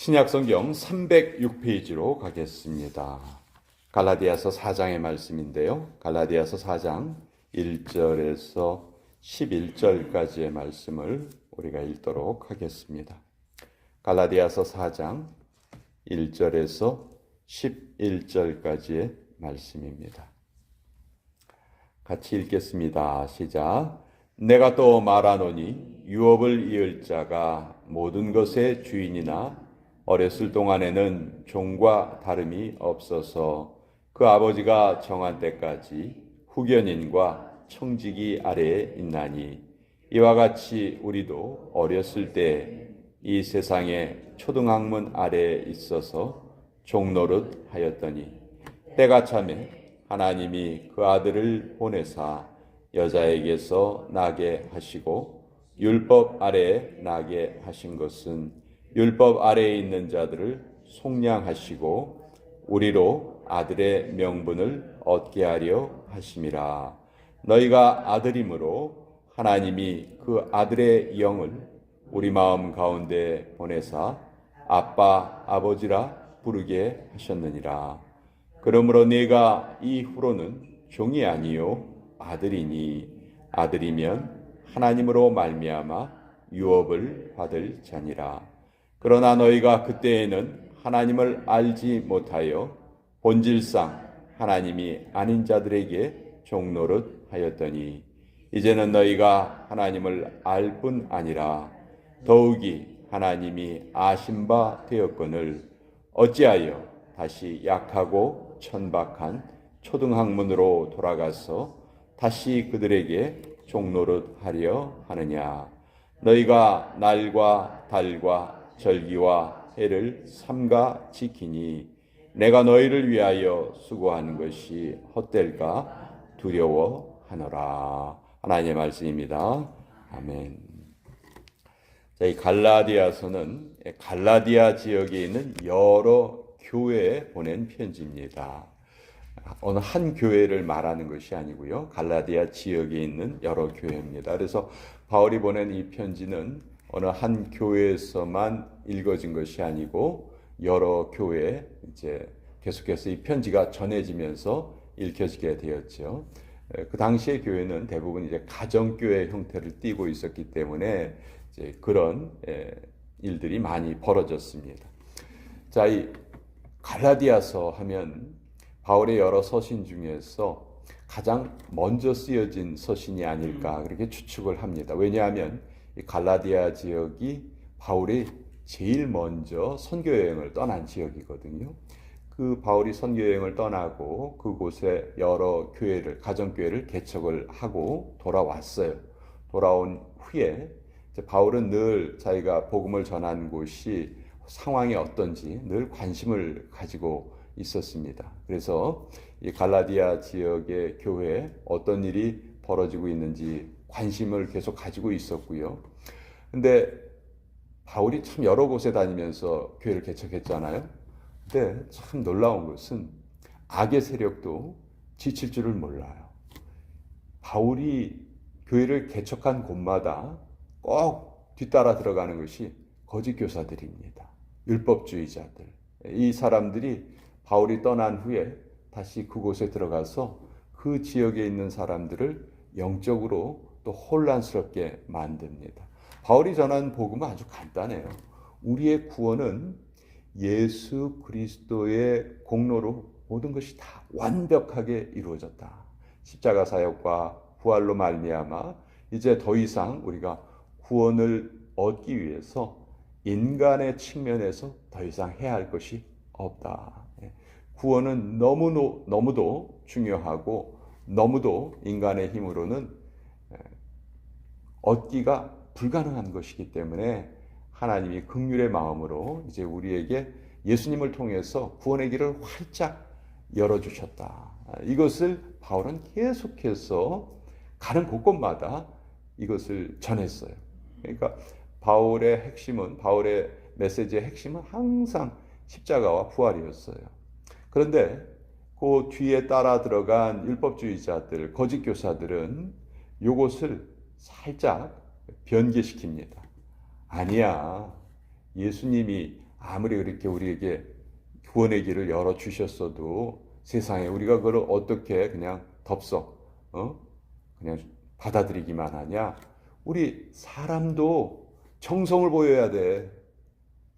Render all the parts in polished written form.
신약성경 306페이지로 가겠습니다. 갈라디아서 4장의 말씀인데요. 갈라디아서 4장 1절에서 11절까지의 말씀을 우리가 읽도록 하겠습니다. 갈라디아서 4장 1절에서 11절까지의 말씀입니다. 같이 읽겠습니다. 시작. 내가 또 말하노니 유업을 이을 자가 모든 것의 주인이나 어렸을 동안에는 종과 다름이 없어서 그 아버지가 정한 때까지 후견인과 청지기 아래에 있나니 이와 같이 우리도 어렸을 때 이 세상의 초등학문 아래에 있어서 종노릇 하였더니 때가 차매 하나님이 그 아들을 보내사 여자에게서 나게 하시고 율법 아래에 나게 하신 것은 율법 아래에 있는 자들을 속량하시고 우리로 아들의 명분을 얻게 하려 하심이라. 너희가 아들이므로 하나님이 그 아들의 영을 우리 마음 가운데 보내사 아빠 아버지라 부르게 하셨느니라. 그러므로 네가 이후로는 종이 아니요 아들이니 아들이면 하나님으로 말미암아 유업을 받을 자니라. 그러나 너희가 그때에는 하나님을 알지 못하여 본질상 하나님이 아닌 자들에게 종노릇 하였더니 이제는 너희가 하나님을 알 뿐 아니라 더욱이 하나님이 아신 바 되었거늘 어찌하여 다시 약하고 천박한 초등학문으로 돌아가서 다시 그들에게 종노릇 하려 하느냐. 너희가 날과 달과 절기와 해를 삼가 지키니 내가 너희를 위하여 수고하는 것이 헛될까 두려워하노라. 하나님의 말씀입니다. 아멘. 자, 이 갈라디아서는 갈라디아 지역에 있는 여러 교회에 보낸 편지입니다. 어느 한 교회를 말하는 것이 아니고요. 갈라디아 지역에 있는 여러 교회입니다. 그래서 바울이 보낸 이 편지는 어느 한 교회에서만 읽어진 것이 아니고 여러 교회에 이제 계속해서 이 편지가 전해지면서 읽혀지게 되었죠. 그 당시의 교회는 대부분 이제 가정교회 형태를 띠고 있었기 때문에 이제 그런 일들이 많이 벌어졌습니다. 자, 이 갈라디아서 하면 바울의 여러 서신 중에서 가장 먼저 쓰여진 서신이 아닐까 그렇게 추측을 합니다. 왜냐하면 이 갈라디아 지역이 바울이 제일 먼저 선교 여행을 떠난 지역이거든요. 그 바울이 선교 여행을 떠나고 그곳에 여러 교회를 가정교회를 개척을 하고 돌아왔어요. 돌아온 후에 바울은 늘 자기가 복음을 전한 곳이 상황이 어떤지 늘 관심을 가지고 있었습니다. 그래서 이 갈라디아 지역의 교회에 어떤 일이 벌어지고 있는지 관심을 계속 가지고 있었고요. 근데 바울이 참 여러 곳에 다니면서 교회를 개척했잖아요. 근데 참 놀라운 것은 악의 세력도 지칠 줄을 몰라요. 바울이 교회를 개척한 곳마다 꼭 뒤따라 들어가는 것이 거짓 교사들입니다. 율법주의자들. 이 사람들이 바울이 떠난 후에 다시 그곳에 들어가서 그 지역에 있는 사람들을 영적으로 또 혼란스럽게 만듭니다. 바울이 전한 복음은 아주 간단해요. 우리의 구원은 예수 그리스도의 공로로 모든 것이 다 완벽하게 이루어졌다. 십자가 사역과 부활로 말미암아 이제 더 이상 우리가 구원을 얻기 위해서 인간의 측면에서 더 이상 해야 할 것이 없다. 구원은 너무도 중요하고 너무도 인간의 힘으로는 얻기가 불가능한 것이기 때문에 하나님이 긍휼의 마음으로 이제 우리에게 예수님을 통해서 구원의 길을 활짝 열어주셨다. 이것을 바울은 계속해서 가는 곳곳마다 이것을 전했어요. 그러니까 바울의 메시지의 핵심은 항상 십자가와 부활이었어요. 그런데 그 뒤에 따라 들어간 율법주의자들, 거짓 교사들은 이것을 살짝 변개시킵니다. 아니야, 예수님이 아무리 그렇게 우리에게 구원의 길을 열어주셨어도 세상에 우리가 그걸 어떻게 그냥 덥석 그냥 받아들이기만 하냐. 우리 사람도 정성을 보여야 돼.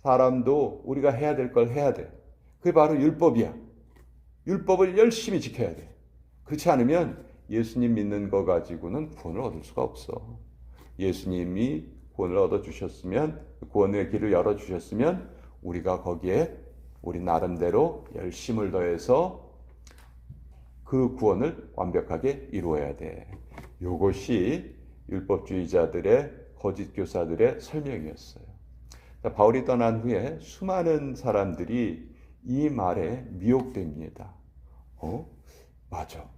사람도 우리가 해야 될 걸 해야 돼. 그게 바로 율법이야. 율법을 열심히 지켜야 돼. 그렇지 않으면 예수님 믿는 거 가지고는 구원을 얻을 수가 없어. 예수님이 구원을 얻어주셨으면, 구원의 길을 열어주셨으면 우리가 거기에 우리 나름대로 열심을 더해서 그 구원을 완벽하게 이루어야 돼. 이것이 율법주의자들의, 거짓 교사들의 설명이었어요. 바울이 떠난 후에 수많은 사람들이 이 말에 미혹됩니다. 맞아.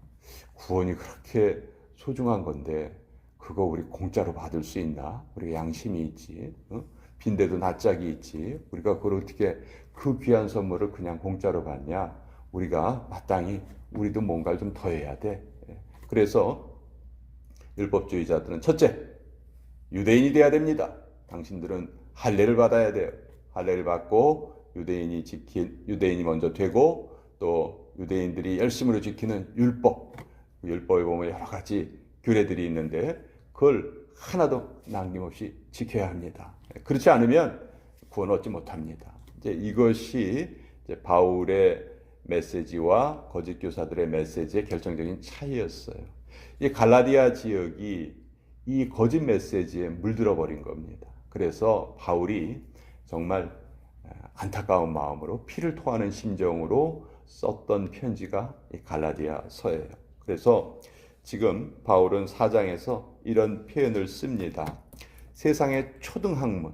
구원이 그렇게 소중한 건데 그거 우리 공짜로 받을 수 있나? 우리가 양심이 있지. 빈대도 낯짝이 있지. 우리가 그걸 어떻게 그 귀한 선물을 그냥 공짜로 받냐? 우리가 마땅히 우리도 뭔가를 좀 더 해야 돼. 그래서 율법주의자들은 첫째, 유대인이 돼야 됩니다. 당신들은 할례를 받아야 돼요. 할례를 받고 유대인이 먼저 되고 또 유대인들이 열심으로 지키는 율법, 율법에 보면 여러 가지 규례들이 있는데 그걸 하나도 남김없이 지켜야 합니다. 그렇지 않으면 구원 얻지 못합니다. 이것이 바울의 메시지와 거짓 교사들의 메시지의 결정적인 차이였어요. 이 갈라디아 지역이 이 거짓 메시지에 물들어 버린 겁니다. 그래서 바울이 정말 안타까운 마음으로 피를 토하는 심정으로 썼던 편지가 이 갈라디아서예요. 그래서 지금 바울은 4장에서 이런 표현을 씁니다. 세상의 초등학문,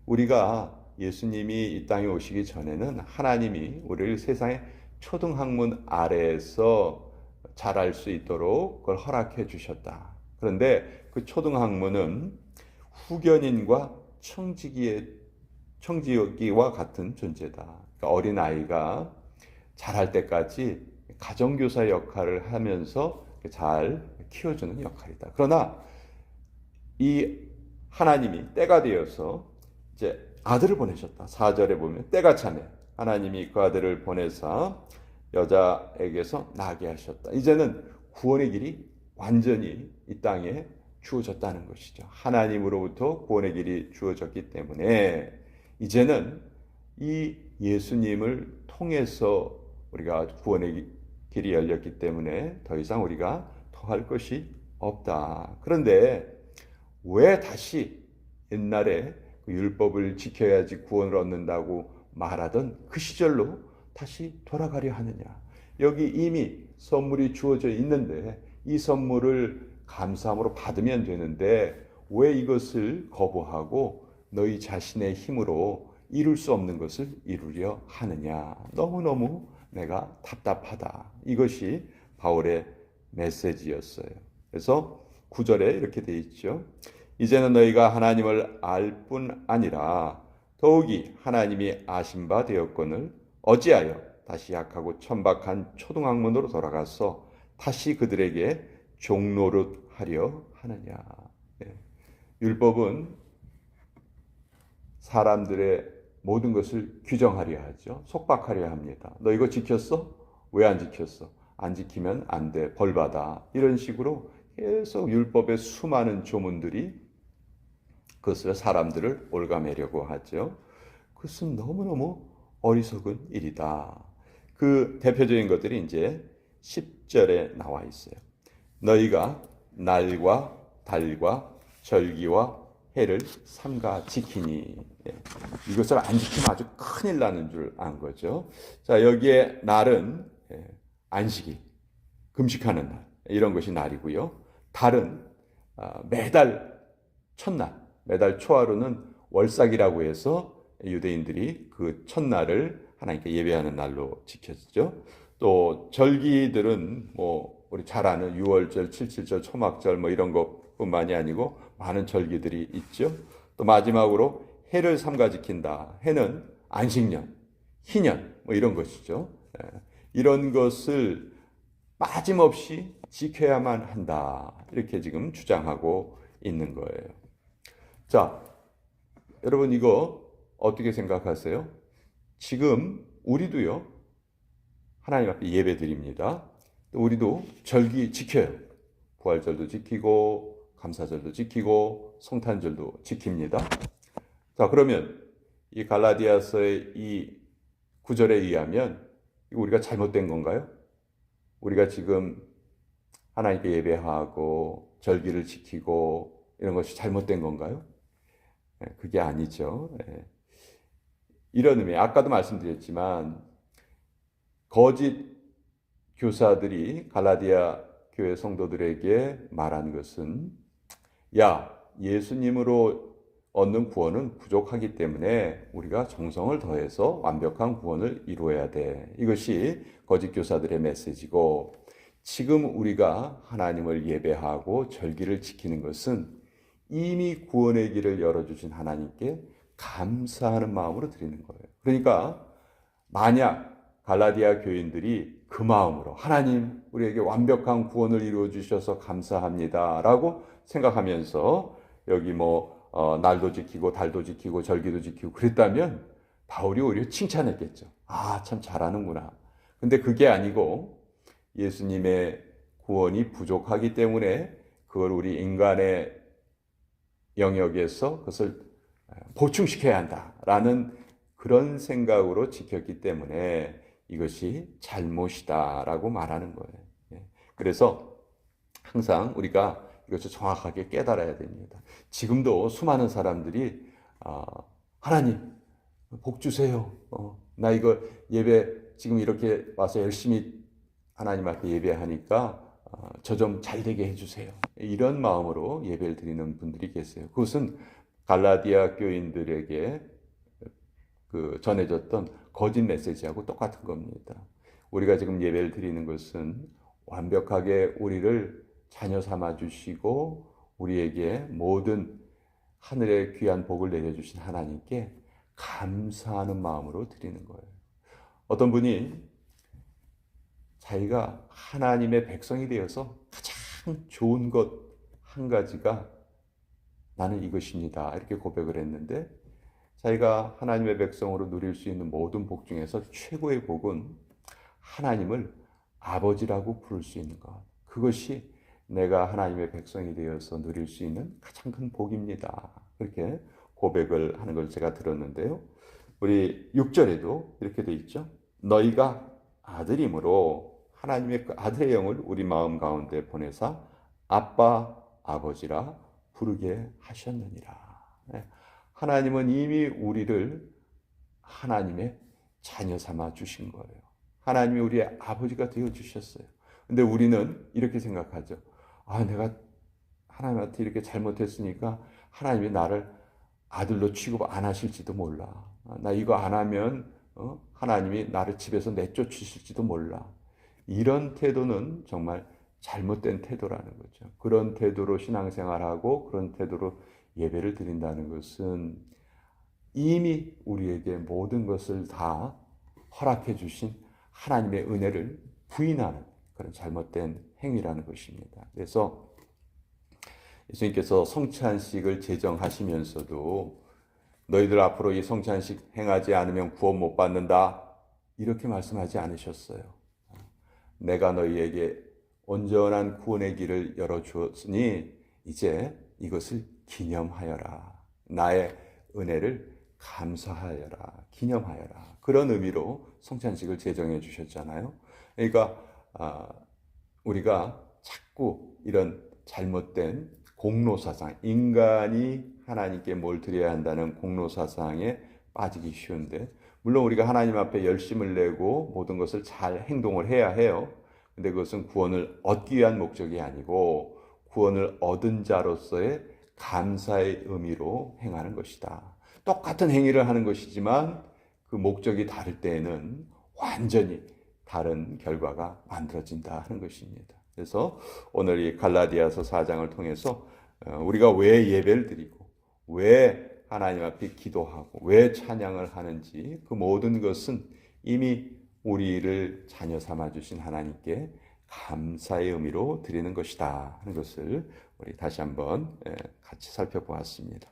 우리가 예수님이 이 땅에 오시기 전에는 하나님이 우리를 세상의 초등학문 아래에서 자랄 수 있도록 그걸 허락해 주셨다. 그런데 그 초등학문은 후견인과 청지기와 같은 존재다. 그러니까 어린아이가 자랄 때까지 가정교사 역할을 하면서 잘 키워주는 역할이다. 그러나 이 하나님이 때가 되어서 이제 아들을 보내셨다. 4절에 보면 때가 차네. 하나님이 그 아들을 보내사 여자에게서 나게 하셨다. 이제는 구원의 길이 완전히 이 땅에 주어졌다는 것이죠. 하나님으로부터 구원의 길이 주어졌기 때문에 이제는 이 예수님을 통해서 우리가 구원의 길이 열렸기 때문에 더 이상 우리가 더할 것이 없다. 그런데 왜 다시 옛날에 그 율법을 지켜야지 구원을 얻는다고 말하던 그 시절로 다시 돌아가려 하느냐? 여기 이미 선물이 주어져 있는데 이 선물을 감사함으로 받으면 되는데 왜 이것을 거부하고 너희 자신의 힘으로 이룰 수 없는 것을 이루려 하느냐? 너무너무 내가 답답하다. 이것이 바울의 메시지였어요. 그래서 9절에 이렇게 돼 있죠. 이제는 너희가 하나님을 알 뿐 아니라 더욱이 하나님이 아신 바 되었거늘 어찌하여 다시 약하고 천박한 초등학문으로 돌아가서 다시 그들에게 종노릇하려 하느냐. 율법은 사람들의 모든 것을 규정하려 하죠. 속박하려 합니다. 너 이거 지켰어? 왜 안 지켰어? 안 지키면 안 돼. 벌 받아. 이런 식으로 계속 율법의 수많은 조문들이 그것을 사람들을 올가매려고 하죠. 그것은 너무너무 어리석은 일이다. 그 대표적인 것들이 이제 10절에 나와 있어요. 너희가 날과 달과 절기와 해를 삼가 지키니. 이것을 안 지키면 아주 큰일 나는 줄 안 거죠. 자, 여기에 날은 안식일, 금식하는 날, 이런 것이 날이고요. 달은 매달 첫날, 매달 초하루는 월삭이라고 해서 유대인들이 그 첫날을 하나님께 예배하는 날로 지켰죠. 또 절기들은 뭐 우리 잘 아는 유월절, 칠칠절, 초막절 뭐 이런 것뿐만이 아니고 많은 절기들이 있죠. 또 마지막으로 해를 삼가 지킨다. 해는 안식년, 희년 뭐 이런 것이죠. 이런 것을 빠짐없이 지켜야만 한다. 이렇게 지금 주장하고 있는 거예요. 자, 여러분 이거 어떻게 생각하세요? 지금 우리도요, 하나님 앞에 예배 드립니다. 또 우리도 절기 지켜요. 부활절도 지키고, 감사절도 지키고, 성탄절도 지킵니다. 자, 그러면 이 갈라디아서의 이 구절에 의하면 우리가 잘못된 건가요? 우리가 지금 하나님께 예배하고 절기를 지키고 이런 것이 잘못된 건가요? 그게 아니죠. 이런 의미, 아까도 말씀드렸지만 거짓 교사들이 갈라디아 교회 성도들에게 말한 것은, 야, 예수님으로 얻는 구원은 부족하기 때문에 우리가 정성을 더해서 완벽한 구원을 이루어야 돼. 이것이 거짓 교사들의 메시지고, 지금 우리가 하나님을 예배하고 절기를 지키는 것은 이미 구원의 길을 열어주신 하나님께 감사하는 마음으로 드리는 거예요. 그러니까 만약 갈라디아 교인들이 그 마음으로 하나님 우리에게 완벽한 구원을 이루어 주셔서 감사합니다 라고 생각하면서 여기 날도 지키고 달도 지키고 절기도 지키고 그랬다면 바울이 오히려 칭찬했겠죠. 아, 참 잘하는구나. 근데 그게 아니고 예수님의 구원이 부족하기 때문에 그걸 우리 인간의 영역에서 그것을 보충시켜야 한다라는 그런 생각으로 지켰기 때문에 이것이 잘못이다라고 말하는 거예요. 그래서 항상 우리가 이것을 정확하게 깨달아야 됩니다. 지금도 수많은 사람들이 하나님 복 주세요. 나 이거 예배 지금 이렇게 와서 열심히 하나님 앞에 예배하니까 저 좀 잘 되게 해주세요. 이런 마음으로 예배를 드리는 분들이 계세요. 그것은 갈라디아 교인들에게 전해졌던 거짓 메시지하고 똑같은 겁니다. 우리가 지금 예배를 드리는 것은 완벽하게 우리를 자녀 삼아 주시고 우리에게 모든 하늘의 귀한 복을 내려주신 하나님께 감사하는 마음으로 드리는 거예요. 어떤 분이 자기가 하나님의 백성이 되어서 가장 좋은 것 한 가지가 나는 이것입니다. 이렇게 고백을 했는데, 자기가 하나님의 백성으로 누릴 수 있는 모든 복 중에서 최고의 복은 하나님을 아버지라고 부를 수 있는 것. 그것이 내가 하나님의 백성이 되어서 누릴 수 있는 가장 큰 복입니다. 그렇게 고백을 하는 걸 제가 들었는데요. 우리 6절에도 이렇게 돼 있죠. 너희가 아들이므로 하나님의 그 아들의 영을 우리 마음 가운데 보내사 아빠 아버지라 부르게 하셨느니라. 하나님은 이미 우리를 하나님의 자녀 삼아 주신 거예요. 하나님이 우리의 아버지가 되어 주셨어요. 근데 우리는 이렇게 생각하죠. 내가 하나님한테 이렇게 잘못했으니까 하나님이 나를 아들로 취급 안 하실지도 몰라. 나 이거 안 하면 하나님이 나를 집에서 내쫓으실지도 몰라. 이런 태도는 정말 잘못된 태도라는 거죠. 그런 태도로 신앙생활하고 그런 태도로 예배를 드린다는 것은 이미 우리에게 모든 것을 다 허락해 주신 하나님의 은혜를 부인하는 그런 잘못된 행위라는 것입니다. 그래서 예수님께서 성찬식을 제정하시면서도 너희들 앞으로 이 성찬식 행하지 않으면 구원 못 받는다 이렇게 말씀하지 않으셨어요. 내가 너희에게 온전한 구원의 길을 열어주었으니 이제 이것을 기념하여라. 나의 은혜를 감사하여라. 기념하여라. 그런 의미로 성찬식을 제정해 주셨잖아요. 그러니까 우리가 자꾸 이런 잘못된 공로사상, 인간이 하나님께 뭘 드려야 한다는 공로사상에 빠지기 쉬운데, 물론 우리가 하나님 앞에 열심을 내고 모든 것을 잘 행동을 해야 해요. 근데 그것은 구원을 얻기 위한 목적이 아니고 구원을 얻은 자로서의 감사의 의미로 행하는 것이다. 똑같은 행위를 하는 것이지만 그 목적이 다를 때에는 완전히 다른 결과가 만들어진다 하는 것입니다. 그래서 오늘 이 갈라디아서 4장을 통해서 우리가 왜 예배를 드리고 왜 하나님 앞에 기도하고 왜 찬양을 하는지 그 모든 것은 이미 우리를 자녀 삼아 주신 하나님께 감사의 의미로 드리는 것이다 하는 것을 우리 다시 한번 같이 살펴보았습니다.